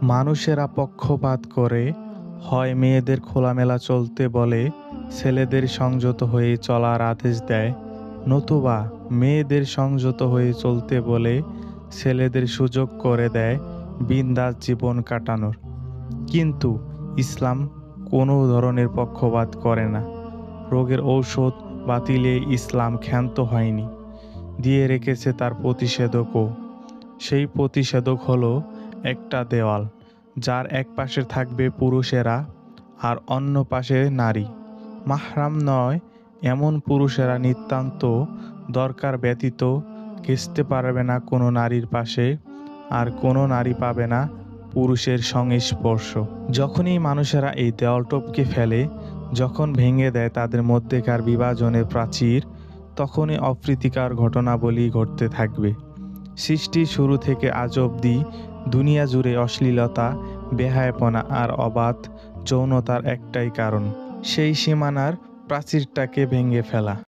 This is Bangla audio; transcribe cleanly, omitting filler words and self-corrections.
মানুষেরা পক্ষপাত করে, হয় মেয়েদের খোলামেলা চলতে বলে, ছেলেদের সংযত হয়ে চলার আদেশ দেয়, নতুবা মেয়েদের সংযত হয়ে চলতে বলে ছেলেদের সুযোগ করে দেয় বিন্দাস জীবন কাটানোর। কিন্তু ইসলাম কোনো ধরনের পক্ষপাত করে না। রোগের ঔষধ বাতিলে ইসলাম ক্ষান্ত হয়নি, দিয়ে রেখেছে তার প্রতিষেধকও। সেই প্রতিষেধক হলো একটা দেওয়াল, যার এক পাশে থাকবে পুরুষেরা আর অন্য পাশে নারী। মাহরাম নয় এমন পুরুষেরা নিতান্ত দরকার ব্যতীত ঘেঁষতে পারবে না কোনো নারীর পাশে, আর কোনো নারী পাবে না পুরুষের সংস্পর্শ। যখনই মানুষেরা এই দেওয়াল টপকে ফেলে, যখন ভেঙে দেয় তাদের মধ্যেকার বিভাজনের প্রাচীর, তখনই অপ্রীতিকর ঘটনাবলী ঘটতে থাকবে। সৃষ্টির শুরু থেকে আজ অবধি দুনিয়া জুড়ে অশ্লীলতা, বেহায়াপনা আর অবাধ যৌনতার একটাই কারণ, সেই সীমানার প্রাচীরটাকে ভেঙে ফেলা।